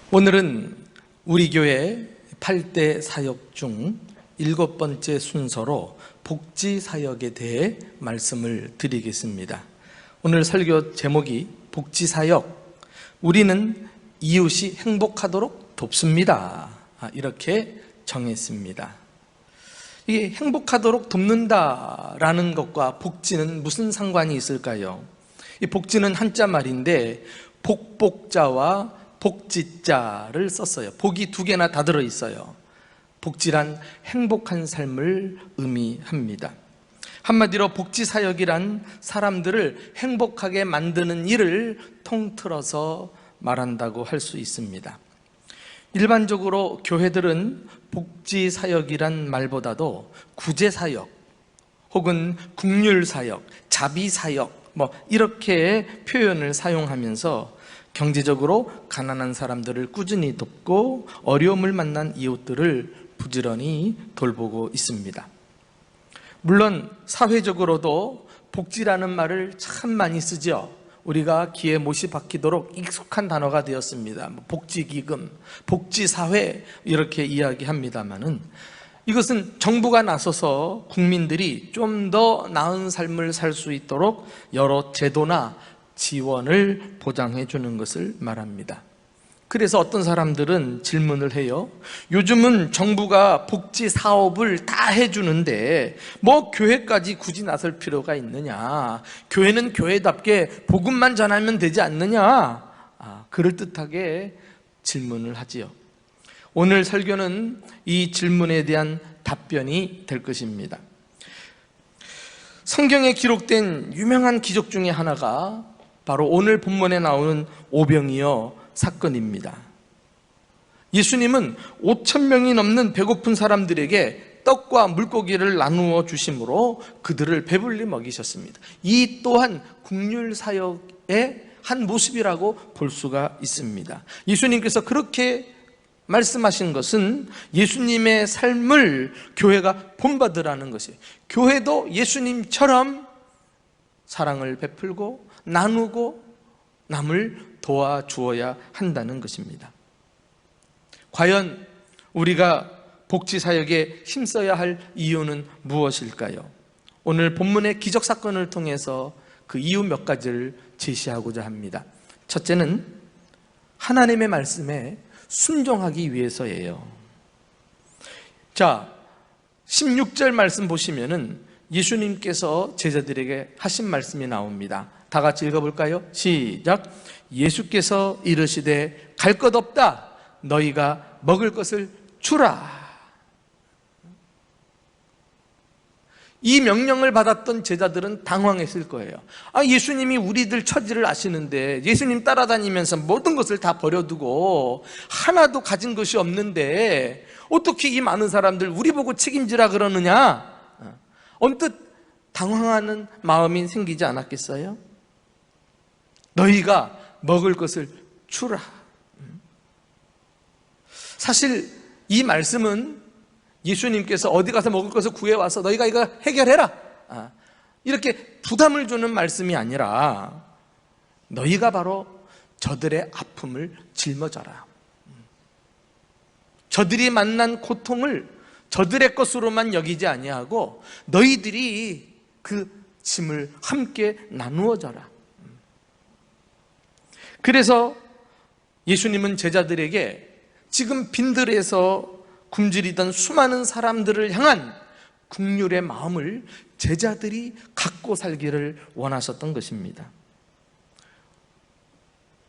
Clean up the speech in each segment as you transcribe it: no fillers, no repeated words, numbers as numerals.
오늘은 우리 교회 8대 사역 중 7번째 순서로 복지사역에 대해 말씀을 드리겠습니다. 오늘 설교 제목이 복지사역, 우리는 이웃이 행복하도록 돕습니다. 이렇게 정했습니다. 이게 행복하도록 돕는다라는 것과 복지는 무슨 상관이 있을까요? 이 복지는 한자 말인데 복복자와 복지자를 썼어요. 복이 2개나 다 들어있어요. 복지란 행복한 삶을 의미합니다. 한마디로 복지사역이란 사람들을 행복하게 만드는 일을 통틀어서 말한다고 할 수 있습니다. 일반적으로 교회들은 복지사역이란 말보다도 구제사역 혹은 국률사역, 자비사역 이렇게 표현을 사용하면서 경제적으로 가난한 사람들을 꾸준히 돕고 어려움을 만난 이웃들을 부지런히 돌보고 있습니다. 물론 사회적으로도 복지라는 말을 참 많이 쓰죠. 우리가 귀에 못이 박히도록 익숙한 단어가 되었습니다. 복지기금, 복지사회 이렇게 이야기합니다마는 이것은 정부가 나서서 국민들이 좀 더 나은 삶을 살 수 있도록 여러 제도나 지원을 보장해 주는 것을 말합니다. 그래서 어떤 사람들은 질문을 해요. 요즘은 정부가 복지 사업을 다 해주는데 교회까지 굳이 나설 필요가 있느냐? 교회는 교회답게 복음만 전하면 되지 않느냐? 그럴듯하게 질문을 하지요. 오늘 설교는 이 질문에 대한 답변이 될 것입니다. 성경에 기록된 유명한 기적 중에 하나가 바로 오늘 본문에 나오는 오병이어 사건입니다. 예수님은 5,000명이 넘는 배고픈 사람들에게 떡과 물고기를 나누어 주심으로 그들을 배불리 먹이셨습니다. 이 또한 국률사역의 한 모습이라고 볼 수가 있습니다. 예수님께서 그렇게 말씀하신 것은 예수님의 삶을 교회가 본받으라는 것이에요. 교회도 예수님처럼 사랑을 베풀고 나누고 남을 도와주어야 한다는 것입니다. 과연 우리가 복지사역에 힘써야 할 이유는 무엇일까요? 오늘 본문의 기적사건을 통해서 그 이유 몇 가지를 제시하고자 합니다. 첫째는 하나님의 말씀에 순종하기 위해서예요. 자, 16절 말씀 보시면은 예수님께서 제자들에게 하신 말씀이 나옵니다. 다 같이 읽어볼까요? 시작. 예수께서 이르시되 갈 것 없다. 너희가 먹을 것을 주라. 이 명령을 받았던 제자들은 당황했을 거예요. 예수님이 우리들 처지를 아시는데 예수님 따라다니면서 모든 것을 다 버려두고 하나도 가진 것이 없는데 어떻게 이 많은 사람들 우리 보고 책임지라 그러느냐? 언뜻 당황하는 마음이 생기지 않았겠어요? 너희가 먹을 것을 주라. 사실 이 말씀은 예수님께서 어디 가서 먹을 것을 구해와서 너희가 이거 해결해라 이렇게 부담을 주는 말씀이 아니라 너희가 바로 저들의 아픔을 짊어져라. 저들이 만난 고통을 저들의 것으로만 여기지 아니하고 너희들이 그 짐을 함께 나누어져라. 그래서 예수님은 제자들에게 지금 빈들에서 굶주리던 수많은 사람들을 향한 긍휼의 마음을 제자들이 갖고 살기를 원하셨던 것입니다.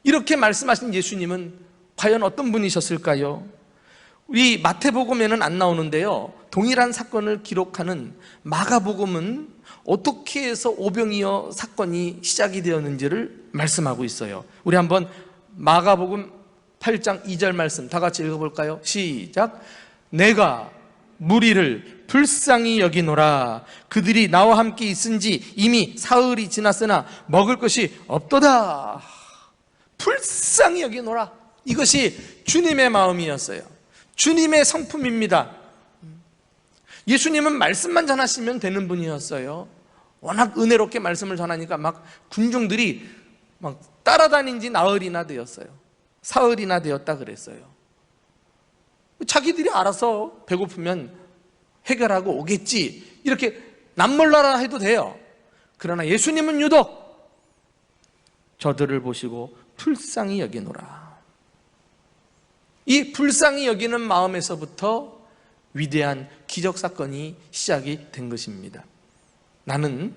이렇게 말씀하신 예수님은 과연 어떤 분이셨을까요? 우리 마태복음에는 안 나오는데요, 동일한 사건을 기록하는 마가복음은 어떻게 해서 오병이어 사건이 시작이 되었는지를 말씀하고 있어요. 우리 한번 마가복음 8장 2절 말씀 다 같이 읽어볼까요? 시작. 내가 무리를 불쌍히 여기노라. 그들이 나와 함께 있은지 이미 사흘이 지났으나 먹을 것이 없도다. 불쌍히 여기노라. 이것이 주님의 마음이었어요. 주님의 성품입니다. 예수님은 말씀만 전하시면 되는 분이었어요. 워낙 은혜롭게 말씀을 전하니까 군중들이 따라다닌 지 나흘이나 되었어요. 사흘이나 되었다 그랬어요. 자기들이 알아서 배고프면 해결하고 오겠지, 이렇게 남몰라라 해도 돼요. 그러나 예수님은 유독 저들을 보시고 불쌍히 여기노라. 이 불쌍히 여기는 마음에서부터 위대한 기적사건이 시작이 된 것입니다. 나는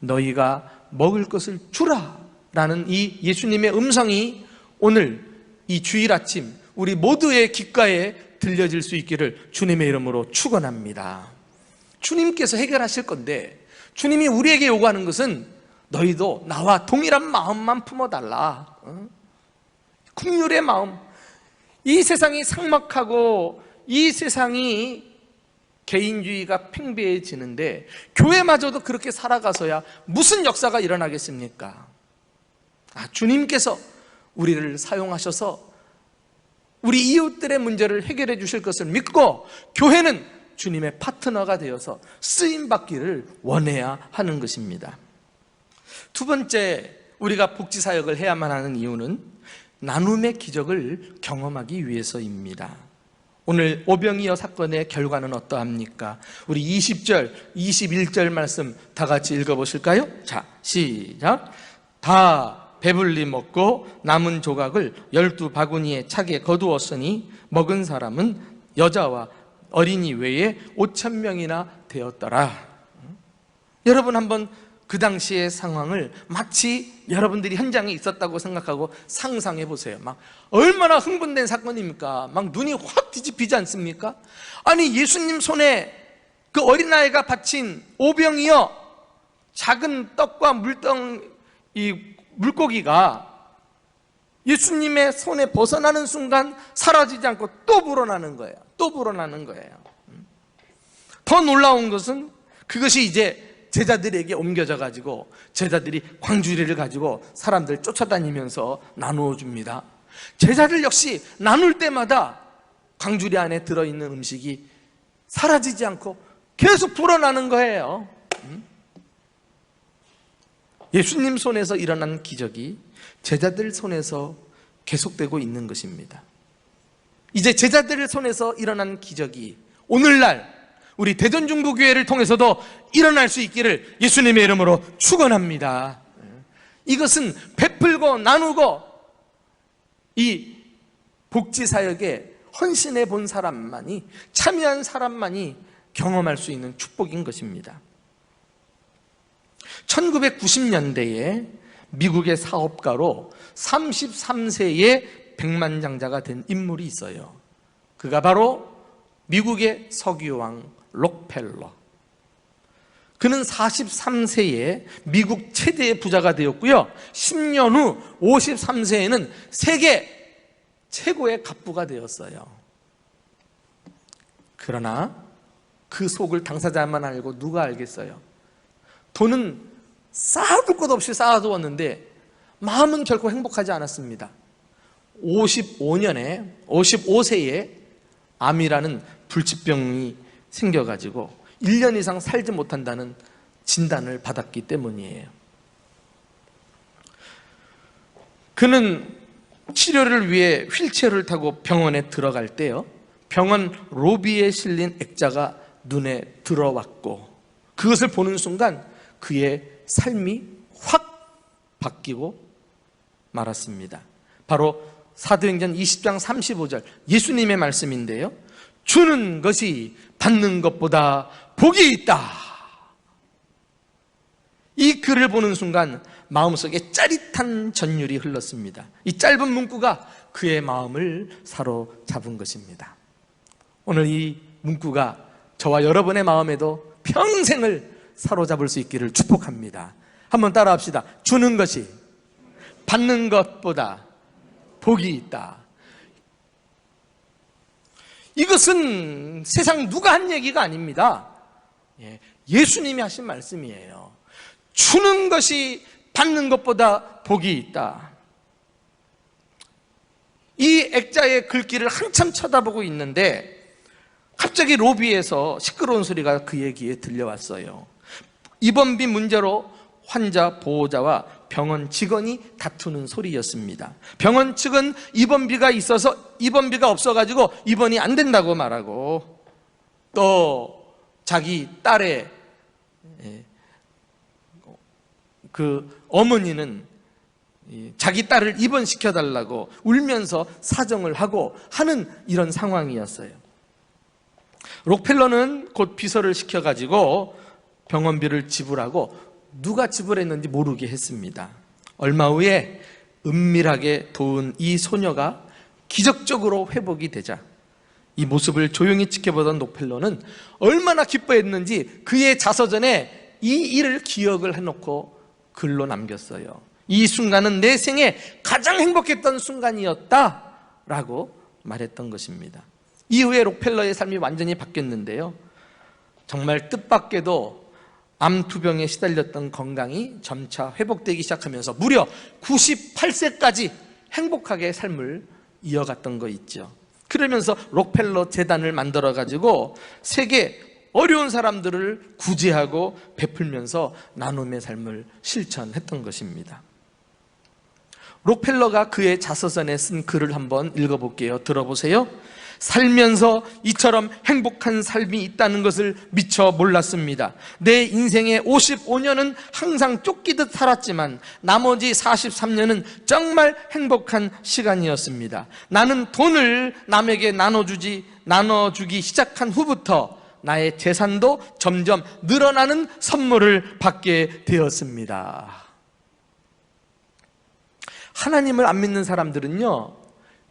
너희가 먹을 것을 주라 라는 이 예수님의 음성이 오늘 이 주일 아침 우리 모두의 귓가에 들려질 수 있기를 주님의 이름으로 축원합니다. 주님께서 해결하실 건데, 주님이 우리에게 요구하는 것은 너희도 나와 동일한 마음만 품어달라. 긍휼의 마음. 이 세상이 삭막하고 이 세상이 개인주의가 팽배해지는데 교회마저도 그렇게 살아가서야 무슨 역사가 일어나겠습니까? 주님께서 우리를 사용하셔서 우리 이웃들의 문제를 해결해 주실 것을 믿고 교회는 주님의 파트너가 되어서 쓰임받기를 원해야 하는 것입니다. 두 번째, 우리가 복지사역을 해야만 하는 이유는 나눔의 기적을 경험하기 위해서입니다. 오늘 오병이어 사건의 결과는 어떠합니까? 우리 20절, 21절 말씀 다 같이 읽어보실까요? 자, 시작. 다 배불리 먹고 남은 조각을 12바구니에 차게 거두었으니 먹은 사람은 여자와 어린이 외에 5,000명이나 되었더라. 여러분 한번 그 당시의 상황을 마치 여러분들이 현장에 있었다고 생각하고 상상해 보세요. 막 얼마나 흥분된 사건입니까? 막 눈이 확 뒤집히지 않습니까? 아니, 예수님 손에 그 어린아이가 바친 오병이어 작은 떡과 물고기가 예수님의 손에 벗어나는 순간 사라지지 않고 또 불어나는 거예요. 또 불어나는 거예요. 더 놀라운 것은 그것이 이제 제자들에게 옮겨져 가지고 제자들이 광주리를 가지고 사람들 쫓아다니면서 나누어 줍니다. 제자들 역시 나눌 때마다 광주리 안에 들어있는 음식이 사라지지 않고 계속 불어나는 거예요. 예수님 손에서 일어난 기적이 제자들 손에서 계속되고 있는 것입니다. 이제 제자들 손에서 일어난 기적이 오늘날 우리 대전중부교회를 통해서도 일어날 수 있기를 예수님의 이름으로 축원합니다. 이것은 베풀고 나누고 이 복지사역에 헌신해 본 사람만이, 참여한 사람만이 경험할 수 있는 축복인 것입니다. 1990년대에 미국의 사업가로 33세의 백만장자가 된 인물이 있어요. 그가 바로 미국의 석유왕 록펠러. 그는 43세에 미국 최대의 부자가 되었고요, 10년 후 53세에는 세계 최고의 갑부가 되었어요. 그러나 그 속을 당사자만 알고 누가 알겠어요? 돈은 쌓아둘 것 없이 쌓아두었는데 마음은 결코 행복하지 않았습니다. 55세에 암이라는 불치병이 생겨가지고 1년 이상 살지 못한다는 진단을 받았기 때문이에요. 그는 치료를 위해 휠체어를 타고 병원에 들어갈 때요, 병원 로비에 실린 액자가 눈에 들어왔고 그것을 보는 순간 그의 삶이 확 바뀌고 말았습니다. 바로 사도행전 20장 35절 예수님의 말씀인데요, 주는 것이 받는 것보다 복이 있다. 이 글을 보는 순간 마음속에 짜릿한 전율이 흘렀습니다. 이 짧은 문구가 그의 마음을 사로잡은 것입니다. 오늘 이 문구가 저와 여러분의 마음에도 평생을 사로잡을 수 있기를 축복합니다. 한번 따라합시다. 주는 것이 받는 것보다 복이 있다. 이것은 세상 누가 한 얘기가 아닙니다. 예수님이 하신 말씀이에요. 주는 것이 받는 것보다 복이 있다. 이 액자의 글귀를 한참 쳐다보고 있는데 갑자기 로비에서 시끄러운 소리가 그의 귀에 들려왔어요. 입원비 문제로 환자 보호자와 병원 직원이 다투는 소리였습니다. 병원 측은 입원비가 있어서 입원비가 없어가지고 입원이 안 된다고 말하고, 또 자기 딸의 그 어머니는 자기 딸을 입원시켜달라고 울면서 사정을 하고 하는 이런 상황이었어요. 록펠러는 곧 비서를 시켜가지고 병원비를 지불하고 누가 지불했는지 모르게 했습니다. 얼마 후에 은밀하게 도운 이 소녀가 기적적으로 회복이 되자 이 모습을 조용히 지켜보던 록펠러는 얼마나 기뻐했는지 그의 자서전에 이 일을 기억을 해놓고 글로 남겼어요. 이 순간은 내 생에 가장 행복했던 순간이었다 라고 말했던 것입니다. 이후에 록펠러의 삶이 완전히 바뀌었는데요, 정말 뜻밖에도 암투병에 시달렸던 건강이 점차 회복되기 시작하면서 무려 98세까지 행복하게 삶을 이어갔던 거 있죠. 그러면서 록펠러 재단을 만들어가지고 세계 어려운 사람들을 구제하고 베풀면서 나눔의 삶을 실천했던 것입니다. 록펠러가 그의 자서전에 쓴 글을 한번 읽어볼게요. 들어보세요. 살면서 이처럼 행복한 삶이 있다는 것을 미처 몰랐습니다. 내 인생의 55년은 항상 쫓기듯 살았지만 나머지 43년은 정말 행복한 시간이었습니다. 나는 돈을 남에게 나눠주기 시작한 후부터 나의 재산도 점점 늘어나는 선물을 받게 되었습니다. 하나님을 안 믿는 사람들은요,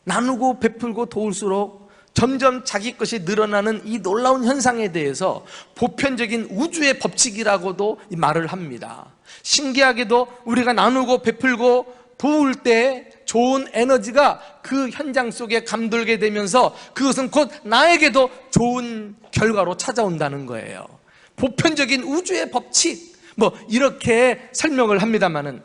나누고 베풀고 도울수록 점점 자기 것이 늘어나는 이 놀라운 현상에 대해서 보편적인 우주의 법칙이라고도 말을 합니다. 신기하게도 우리가 나누고 베풀고 도울 때 좋은 에너지가 그 현장 속에 감돌게 되면서 그것은 곧 나에게도 좋은 결과로 찾아온다는 거예요. 보편적인 우주의 법칙, 이렇게 설명을 합니다만은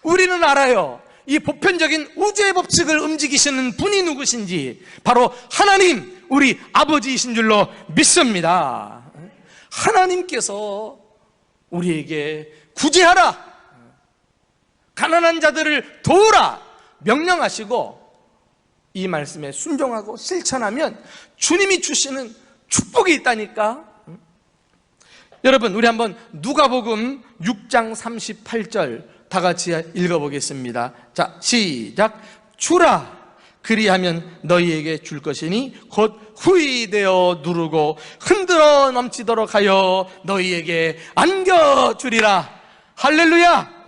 우리는 알아요. 이 보편적인 우주의 법칙을 움직이시는 분이 누구신지 바로 하나님, 우리 아버지이신 줄로 믿습니다. 하나님께서 우리에게 구제하라, 가난한 자들을 도우라 명령하시고 이 말씀에 순종하고 실천하면 주님이 주시는 축복이 있다니까. 여러분, 우리 한번 누가복음 6장 38절 다 같이 읽어보겠습니다. 자, 시작. 주라, 그리하면 너희에게 줄 것이니 곧 후이되어 누르고 흔들어 넘치도록 하여 너희에게 안겨주리라. 할렐루야.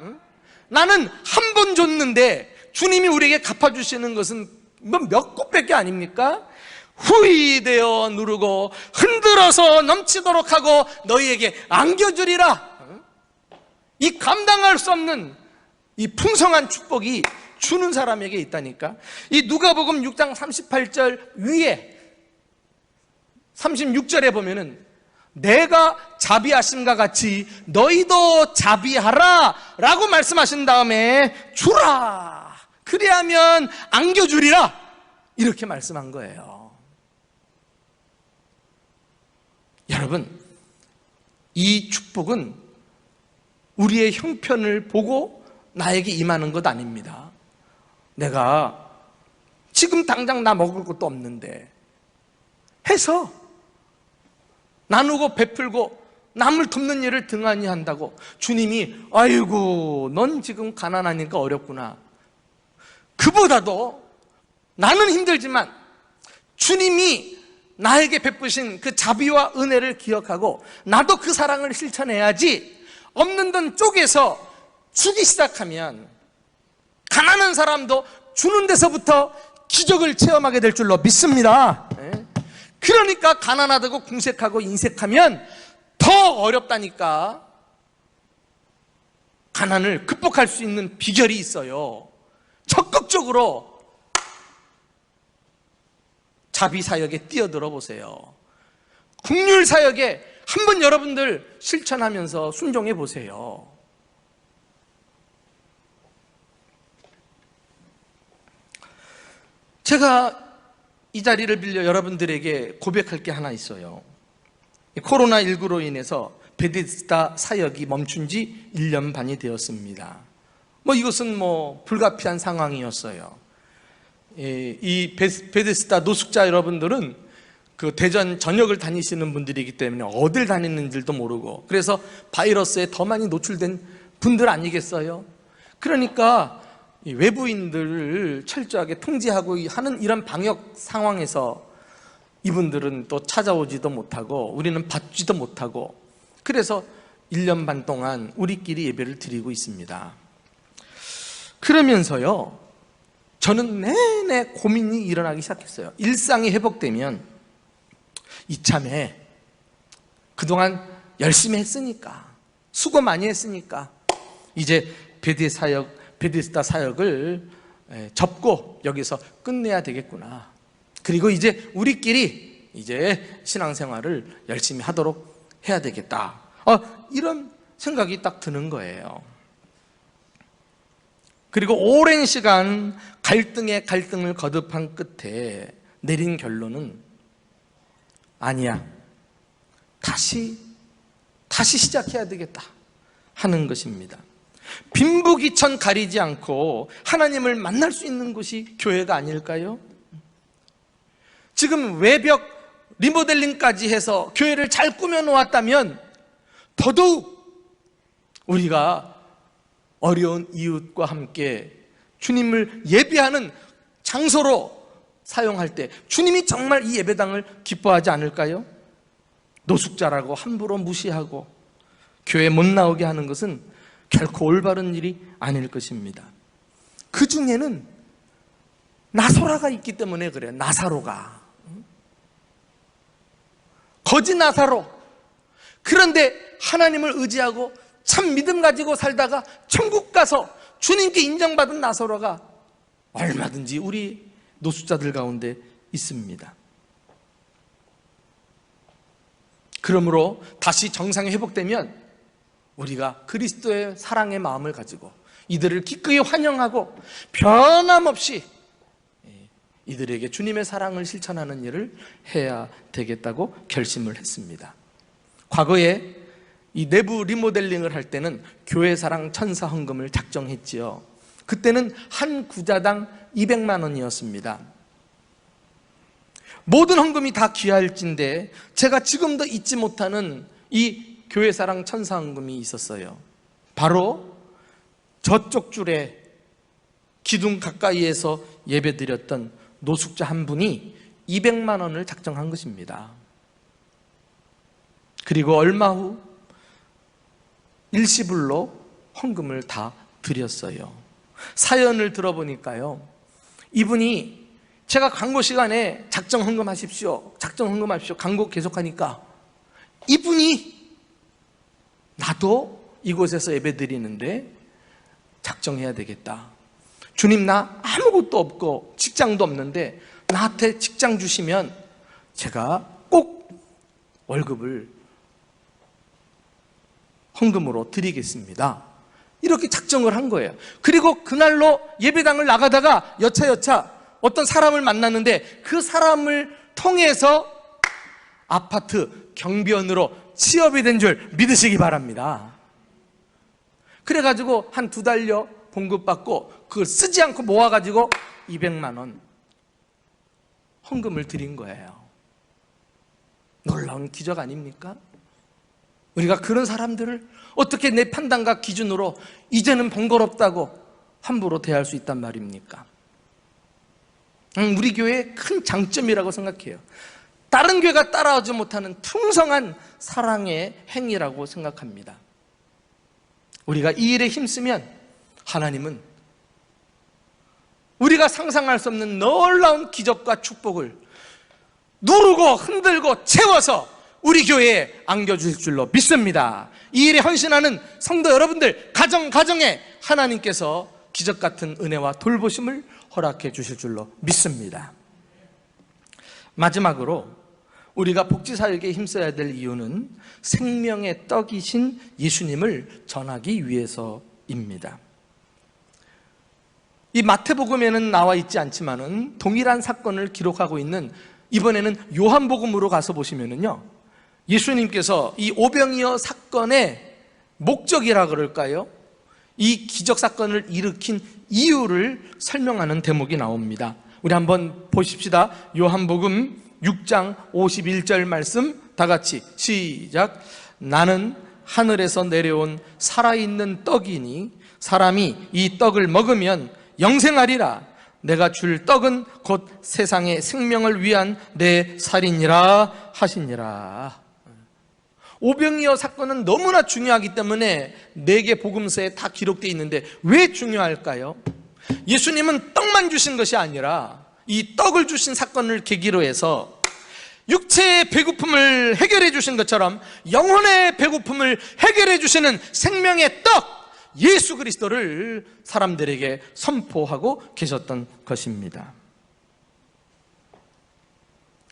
나는 한 번 줬는데 주님이 우리에게 갚아주시는 것은 몇 곳밖에 아닙니까? 후이되어 누르고 흔들어서 넘치도록 하고 너희에게 안겨주리라. 이 감당할 수 없는 이 풍성한 축복이 주는 사람에게 있다니까. 이 누가복음 6장 38절 위에 36절에 보면은 내가 자비하심과 같이 너희도 자비하라 라고 말씀하신 다음에 주라, 그리하면 안겨주리라, 이렇게 말씀한 거예요. 여러분, 이 축복은 우리의 형편을 보고 나에게 임하는 것 아닙니다. 내가 지금 당장 나 먹을 것도 없는데 해서 나누고 베풀고 남을 돕는 일을 등한히 한다고 주님이 아이고 넌 지금 가난하니까 어렵구나. 그보다도 나는 힘들지만 주님이 나에게 베푸신 그 자비와 은혜를 기억하고 나도 그 사랑을 실천해야지, 없는 돈 쪼개서 주기 시작하면 가난한 사람도 주는 데서부터 기적을 체험하게 될 줄로 믿습니다. 그러니까 가난하다고 궁색하고 인색하면 더 어렵다니까. 가난을 극복할 수 있는 비결이 있어요. 적극적으로 자비사역에 뛰어들어 보세요. 긍휼사역에 한번 여러분들 실천하면서 순종해 보세요. 제가 이 자리를 빌려 여러분들에게 고백할 게 하나 있어요. 코로나19로 인해서 베데스다 사역이 멈춘 지 1년 반이 되었습니다. 이것은 불가피한 상황이었어요. 이 베데스다 노숙자 여러분들은 그 대전 전역을 다니시는 분들이기 때문에 어딜 다니는지도 모르고, 그래서 바이러스에 더 많이 노출된 분들 아니겠어요? 그러니까 이 외부인들을 철저하게 통제하고 하는 이런 방역 상황에서 이분들은 또 찾아오지도 못하고 우리는 받지도 못하고, 그래서 1년 반 동안 우리끼리 예배를 드리고 있습니다. 그러면서요, 저는 내내 고민이 일어나기 시작했어요. 일상이 회복되면 이참에 그동안 열심히 했으니까, 수고 많이 했으니까 이제 베데스다 사역을 접고 여기서 끝내야 되겠구나. 그리고 이제 우리끼리 이제 신앙생활을 열심히 하도록 해야 되겠다. 이런 생각이 딱 드는 거예요. 그리고 오랜 시간 갈등에 갈등을 거듭한 끝에 내린 결론은 아니야, 다시 시작해야 되겠다 하는 것입니다. 빈부귀천 가리지 않고 하나님을 만날 수 있는 곳이 교회가 아닐까요? 지금 외벽 리모델링까지 해서 교회를 잘 꾸며놓았다면 더더욱 우리가 어려운 이웃과 함께 주님을 예배하는 장소로 사용할 때 주님이 정말 이 예배당을 기뻐하지 않을까요? 노숙자라고 함부로 무시하고 교회 못 나오게 하는 것은 결코 올바른 일이 아닐 것입니다. 그 중에는 나소라가 있기 때문에 그래요. 나사로가, 거짓 나사로. 그런데 하나님을 의지하고 참 믿음 가지고 살다가 천국 가서 주님께 인정받은 나사로가 얼마든지 우리 노숙자들 가운데 있습니다. 그러므로 다시 정상이 회복되면 우리가 그리스도의 사랑의 마음을 가지고 이들을 기꺼이 환영하고 변함없이 이들에게 주님의 사랑을 실천하는 일을 해야 되겠다고 결심을 했습니다. 과거에 이 내부 리모델링을 할 때는 교회사랑 천사 헌금을 작정했지요. 그때는 한 구자당 200만 원이었습니다. 모든 헌금이 다 귀할진데 제가 지금도 잊지 못하는 이 교회사랑 천사 헌금이 있었어요. 바로 저쪽 줄에 기둥 가까이에서 예배드렸던 노숙자 한 분이 200만 원을 작정한 것입니다. 그리고 얼마 후 일시불로 헌금을 다 드렸어요. 사연을 들어보니까요, 이분이 제가 광고 시간에 작정 헌금하십시오, 작정 헌금하십시오 광고 계속하니까 이분이 나도 이곳에서 예배 드리는데 작정해야 되겠다. 주님, 나 아무것도 없고 직장도 없는데 나한테 직장 주시면 제가 꼭 월급을 헌금으로 드리겠습니다. 이렇게 작정을 한 거예요. 그리고 그날로 예배당을 나가다가 여차여차 어떤 사람을 만났는데 그 사람을 통해서 아파트 경비원으로 취업이 된 줄 믿으시기 바랍니다. 그래가지고 한 2달여 봉급받고 그걸 쓰지 않고 모아가지고 200만 원 헌금을 드린 거예요. 놀라운 기적 아닙니까? 우리가 그런 사람들을 어떻게 내 판단과 기준으로 이제는 번거롭다고 함부로 대할 수 있단 말입니까? 우리 교회의 큰 장점이라고 생각해요. 다른 교회가 따라오지 못하는 풍성한 사랑의 행위라고 생각합니다. 우리가 이 일에 힘쓰면 하나님은 우리가 상상할 수 없는 놀라운 기적과 축복을 누르고 흔들고 채워서 우리 교회에 안겨주실 줄로 믿습니다. 이 일에 헌신하는 성도 여러분들 가정에 하나님께서 기적 같은 은혜와 돌보심을 허락해 주실 줄로 믿습니다. 마지막으로 우리가 복지사역에 힘써야 될 이유는 생명의 떡이신 예수님을 전하기 위해서입니다. 이 마태복음에는 나와 있지 않지만은 동일한 사건을 기록하고 있는 이번에는 요한복음으로 가서 보시면은요, 예수님께서 이 오병이어 사건의 목적이라 그럴까요? 이 기적 사건을 일으킨 이유를 설명하는 대목이 나옵니다. 우리 한번 보십시다. 요한복음 6장 51절 말씀 다 같이 시작. 나는 하늘에서 내려온 살아있는 떡이니 사람이 이 떡을 먹으면 영생하리라. 내가 줄 떡은 곧 세상의 생명을 위한 내 살이니라 하시니라. 오병이어 사건은 너무나 중요하기 때문에 4개 복음서에 다 기록되어 있는데 왜 중요할까요? 예수님은 떡만 주신 것이 아니라 이 떡을 주신 사건을 계기로 해서 육체의 배고픔을 해결해 주신 것처럼 영혼의 배고픔을 해결해 주시는 생명의 떡 예수 그리스도를 사람들에게 선포하고 계셨던 것입니다.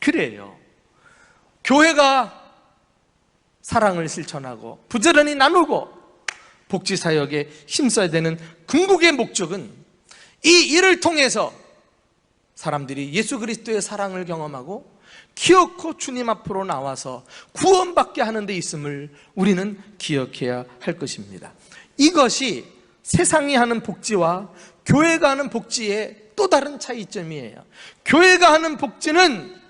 그래요. 교회가 사랑을 실천하고 부지런히 나누고 복지사역에 힘써야 되는 궁극의 목적은 이 일을 통해서 사람들이 예수 그리스도의 사랑을 경험하고 기어코 주님 앞으로 나와서 구원받게 하는 데 있음을 우리는 기억해야 할 것입니다. 이것이 세상이 하는 복지와 교회가 하는 복지의 또 다른 차이점이에요. 교회가 하는 복지는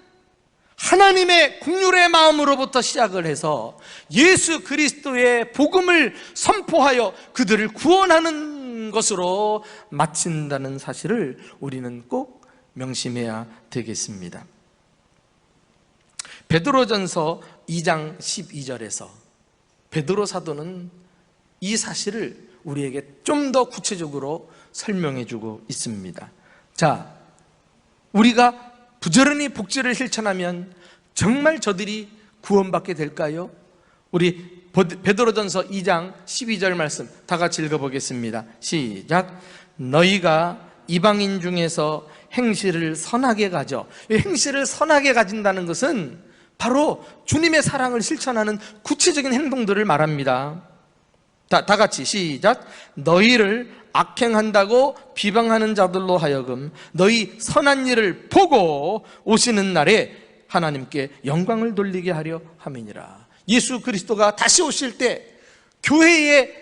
하나님의 긍휼의 마음으로부터 시작을 해서 예수 그리스도의 복음을 선포하여 그들을 구원하는 것으로 마친다는 사실을 우리는 꼭 명심해야 되겠습니다. 베드로전서 2장 12절에서 베드로 사도는 이 사실을 우리에게 좀 더 구체적으로 설명해 주고 있습니다. 자, 우리가 부지런히 복지를 실천하면 정말 저들이 구원받게 될까요? 우리 베드로전서 2장 12절 말씀 다 같이 읽어보겠습니다. 시작. 너희가 이방인 중에서 행실을 선하게 가져. 행실을 선하게 가진다는 것은 바로 주님의 사랑을 실천하는 구체적인 행동들을 말합니다. 다 같이 시작. 너희를 악행한다고 비방하는 자들로 하여금 너희 선한 일을 보고 오시는 날에 하나님께 영광을 돌리게 하려 함이니라. 예수 그리스도가 다시 오실 때 교회의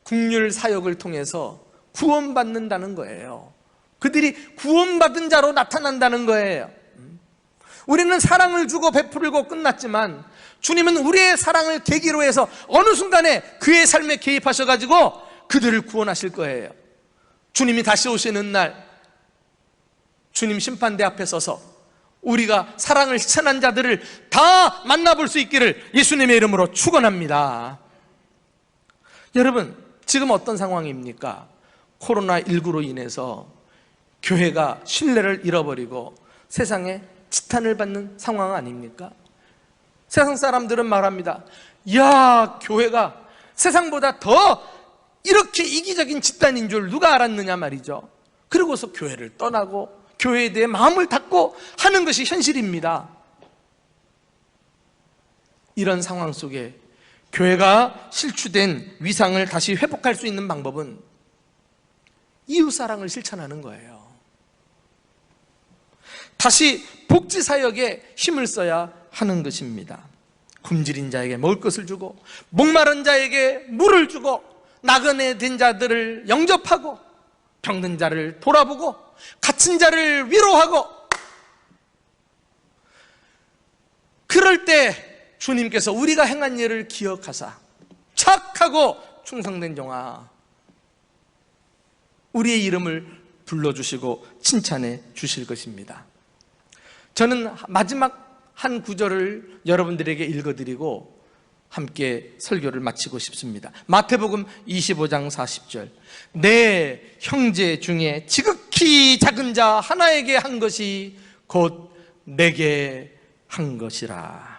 긍휼 사역을 통해서 구원받는다는 거예요. 그들이 구원받은 자로 나타난다는 거예요. 우리는 사랑을 주고 베풀고 끝났지만 주님은 우리의 사랑을 계기로 해서 어느 순간에 그의 삶에 개입하셔가지고 그들을 구원하실 거예요. 주님이 다시 오시는 날 주님 심판대 앞에 서서 우리가 사랑을 실천한 자들을 다 만나볼 수 있기를 예수님의 이름으로 축원합니다. 여러분, 지금 어떤 상황입니까? 코로나19로 인해서 교회가 신뢰를 잃어버리고 세상에 지탄을 받는 상황 아닙니까? 세상 사람들은 말합니다. 야, 교회가 세상보다 더 이렇게 이기적인 집단인 줄 누가 알았느냐 말이죠. 그러고서 교회를 떠나고 교회에 대해 마음을 닫고 하는 것이 현실입니다. 이런 상황 속에 교회가 실추된 위상을 다시 회복할 수 있는 방법은 이웃사랑을 실천하는 거예요. 다시 복지사역에 힘을 써야 하는 것입니다. 굶주린 자에게 먹을 것을 주고 목마른 자에게 물을 주고 나그네 된 자들을 영접하고 병든 자를 돌아보고 갇힌 자를 위로하고 그럴 때 주님께서 우리가 행한 일을 기억하사 착하고 충성된 종아 우리의 이름을 불러주시고 칭찬해 주실 것입니다. 저는 마지막 한 구절을 여러분들에게 읽어드리고 함께 설교를 마치고 싶습니다. 마태복음 25장 40절. 내 형제 중에 지극히 작은 자 하나에게 한 것이 곧 내게 한 것이라.